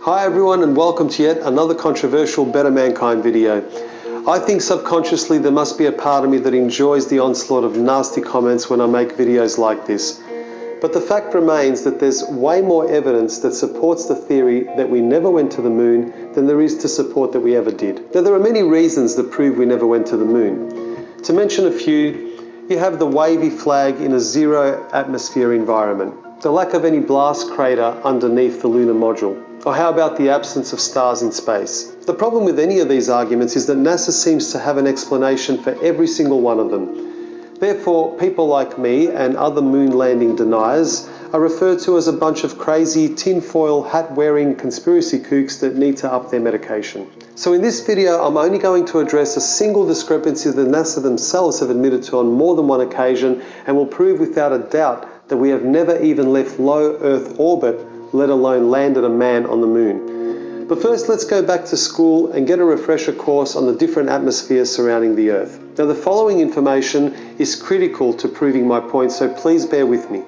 Hi everyone, and welcome to yet another controversial Better Mankind video. I think subconsciously there must be a part of me that enjoys the onslaught of nasty comments when I make videos like this. But the fact remains that there's way more evidence that supports the theory that we never went to the moon than there is to support that we ever did. Now there are many reasons that prove we never went to the moon. To mention a few, you have the wavy flag in a zero atmosphere environment, the lack of any blast crater underneath the lunar module, or how about the absence of stars in space? The problem with any of these arguments is that NASA seems to have an explanation for every single one of them. Therefore, people like me and other moon landing deniers are referred to as a bunch of crazy tinfoil hat-wearing conspiracy kooks that need to up their medication. So in this video, I'm only going to address a single discrepancy that NASA themselves have admitted to on more than one occasion and will prove without a doubt that we have never even left low Earth orbit, let alone landed a man on the moon. But first, let's go back to school and get a refresher course on the different atmospheres surrounding the Earth. Now, the following information is critical to proving my point, so please bear with me.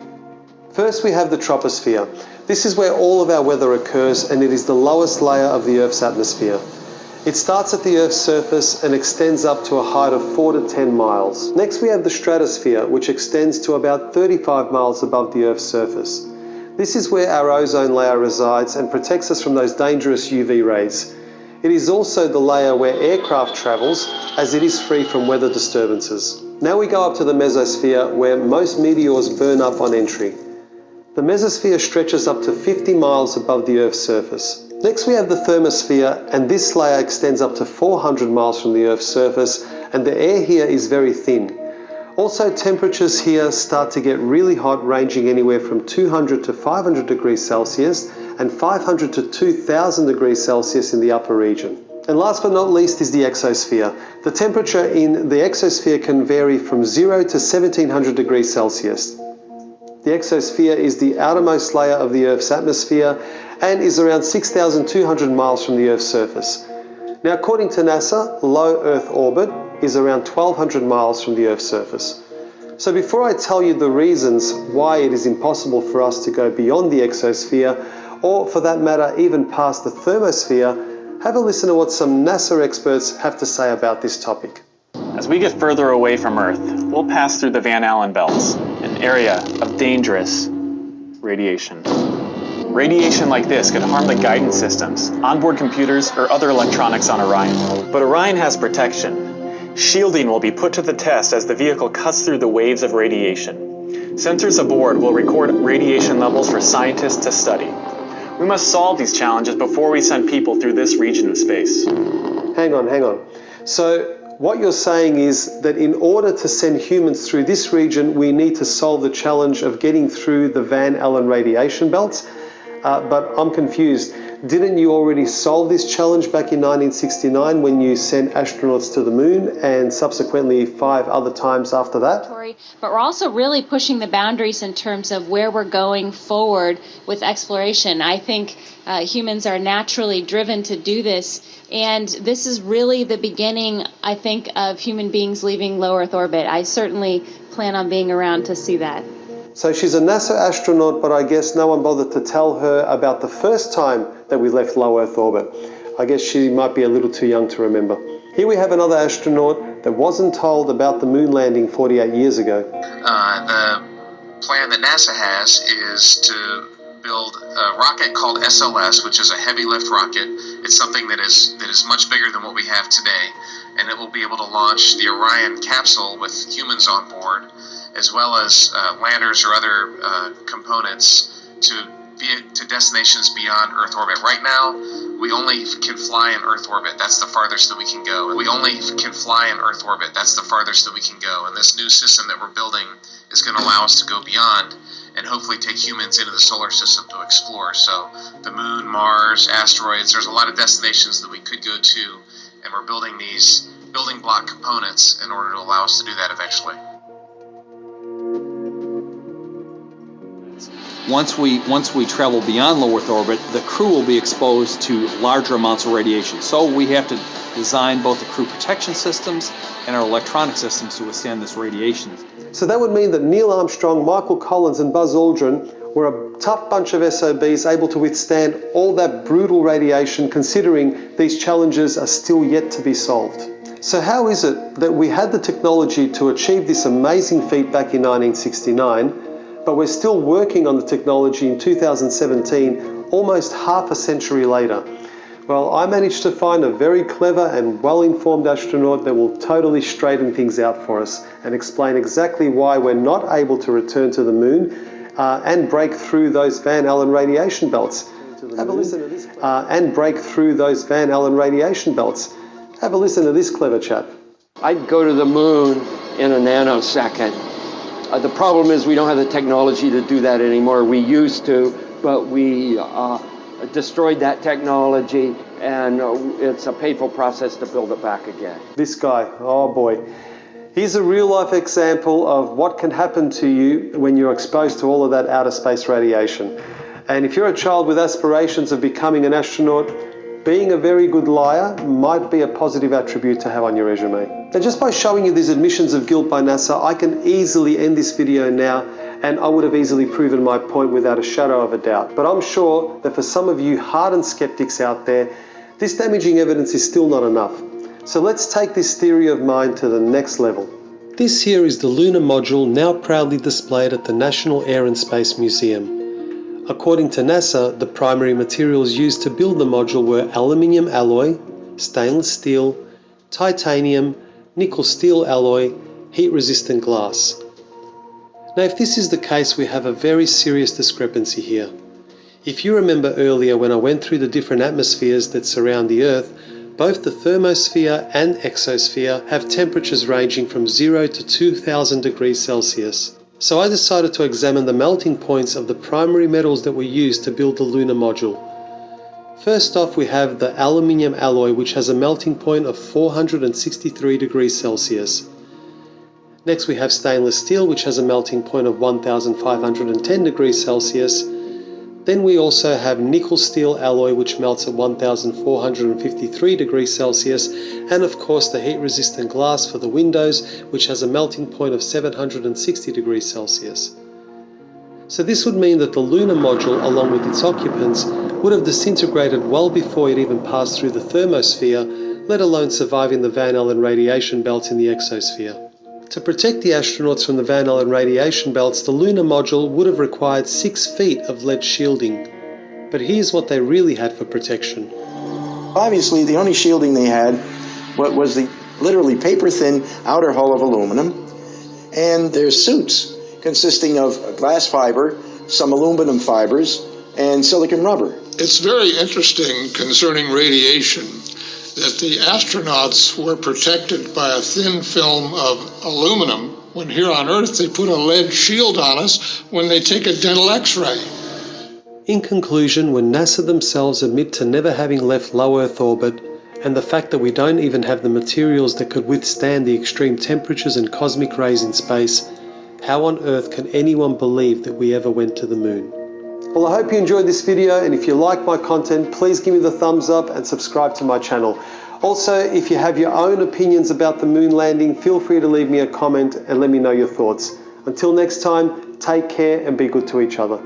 First, we have the troposphere. This is where all of our weather occurs, and it is the lowest layer of the Earth's atmosphere. It starts at the Earth's surface and extends up to a height of 4 to 10 miles. Next, we have the stratosphere, which extends to about 35 miles above the Earth's surface. This is where our ozone layer resides and protects us from those dangerous UV rays. It is also the layer where aircraft travels, as it is free from weather disturbances. Now we go up to the mesosphere, where most meteors burn up on entry. The mesosphere stretches up to 50 miles above the Earth's surface. Next we have the thermosphere, and this layer extends up to 400 miles from the Earth's surface, and the air here is very thin. Also, temperatures here start to get really hot, ranging anywhere from 200 to 500 degrees Celsius and 500 to 2000 degrees Celsius in the upper region. And last but not least is the exosphere. The temperature in the exosphere can vary from 0 to 1700 degrees Celsius. The exosphere is the outermost layer of the Earth's atmosphere and is around 6,200 miles from the Earth's surface. Now, according to NASA, low Earth orbit is around 1,200 miles from the Earth's surface. So before I tell you the reasons why it is impossible for us to go beyond the exosphere, or for that matter even past the thermosphere, have a listen to what some NASA experts have to say about this topic. As we get further away from Earth, we'll pass through the Van Allen belts, an area of dangerous radiation. Radiation like this could harm the guidance systems, onboard computers, or other electronics on Orion. But Orion has protection. Shielding will be put to the test as the vehicle cuts through the waves of radiation. Sensors aboard will record radiation levels for scientists to study. We must solve these challenges before we send people through this region of space. Hang on. So what you're saying is that in order to send humans through this region, we need to solve the challenge of getting through the Van Allen radiation belts? But I'm confused. Didn't you already solve this challenge back in 1969 when you sent astronauts to the moon, and subsequently 5 other times after that? But we're also really pushing the boundaries in terms of where we're going forward with exploration. I think humans are naturally driven to do this, and this is really the beginning, I think, of human beings leaving low Earth orbit. I certainly plan on being around to see that. So she's a NASA astronaut, but I guess no one bothered to tell her about the first time that we left low Earth orbit. I guess she might be a little too young to remember. Here we have another astronaut that wasn't told about the moon landing 48 years ago. The plan that NASA has is to build a rocket called SLS, which is a heavy lift rocket. It's something that is much bigger than what we have today, and it will be able to launch the Orion capsule with humans on board, as well as landers or other components to destinations beyond Earth orbit. Right now, we only can fly in Earth orbit. That's the farthest that we can go. We only can fly in Earth orbit. That's the farthest that we can go. And this new system that we're building is going to allow us to go beyond and hopefully take humans into the solar system to explore. So the moon, Mars, asteroids, there's a lot of destinations that we could go to, and we're building these building block components in order to allow us to do that eventually. Once we travel beyond low Earth orbit, the crew will be exposed to larger amounts of radiation. So we have to design both the crew protection systems and our electronic systems to withstand this radiation. So that would mean that Neil Armstrong, Michael Collins and Buzz Aldrin We're a tough bunch of SOBs able to withstand all that brutal radiation, considering these challenges are still yet to be solved. So how is it that we had the technology to achieve this amazing feat back in 1969, but we're still working on the technology in 2017, almost half a century later? Well, I managed to find a very clever and well-informed astronaut that will totally straighten things out for us and explain exactly why we're not able to return to the moon and break through those Van Allen radiation belts. Have a listen to this. And break through those Van Allen radiation belts. Have a listen to this clever chap. I'd go to the moon in a nanosecond. The problem is we don't have the technology to do that anymore. We used to, but we destroyed that technology, and it's a painful process to build it back again. This guy, oh boy. He's a real-life example of what can happen to you when you're exposed to all of that outer space radiation. And if you're a child with aspirations of becoming an astronaut, being a very good liar might be a positive attribute to have on your resume. And just by showing you these admissions of guilt by NASA, I can easily end this video now, and I would have easily proven my point without a shadow of a doubt. But I'm sure that for some of you hardened skeptics out there, this damaging evidence is still not enough. So let's take this theory of mine to the next level. This here is the lunar module now proudly displayed at the National Air and Space Museum. According to NASA, the primary materials used to build the module were aluminium alloy, stainless steel, titanium, nickel steel alloy, heat-resistant glass. Now, if this is the case, we have a very serious discrepancy here. If you remember earlier when I went through the different atmospheres that surround the Earth, both the thermosphere and exosphere have temperatures ranging from 0 to 2000 degrees Celsius. So I decided to examine the melting points of the primary metals that were used to build the lunar module. First off, we have the aluminium alloy, which has a melting point of 463 degrees Celsius. Next we have stainless steel, which has a melting point of 1510 degrees Celsius. Then we also have nickel steel alloy, which melts at 1453 degrees Celsius, and of course the heat resistant glass for the windows, which has a melting point of 760 degrees Celsius. So this would mean that the lunar module, along with its occupants, would have disintegrated well before it even passed through the thermosphere, let alone surviving the Van Allen radiation belt in the exosphere. To protect the astronauts from the Van Allen radiation belts, the lunar module would have required 6 feet of lead shielding. But here's what they really had for protection. Obviously, the only shielding they had was the literally paper-thin outer hull of aluminum, and their suits consisting of glass fiber, some aluminum fibers, and silicon rubber. It's very interesting concerning radiation that the astronauts were protected by a thin film of aluminum, when here on Earth they put a lead shield on us when they take a dental x-ray. In conclusion, when NASA themselves admit to never having left low Earth orbit, and the fact that we don't even have the materials that could withstand the extreme temperatures and cosmic rays in space, how on earth can anyone believe that we ever went to the moon? Well, I hope you enjoyed this video, and if you like my content, please give me the thumbs up and subscribe to my channel. Also, if you have your own opinions about the moon landing, feel free to leave me a comment and let me know your thoughts. Until next time, take care and be good to each other.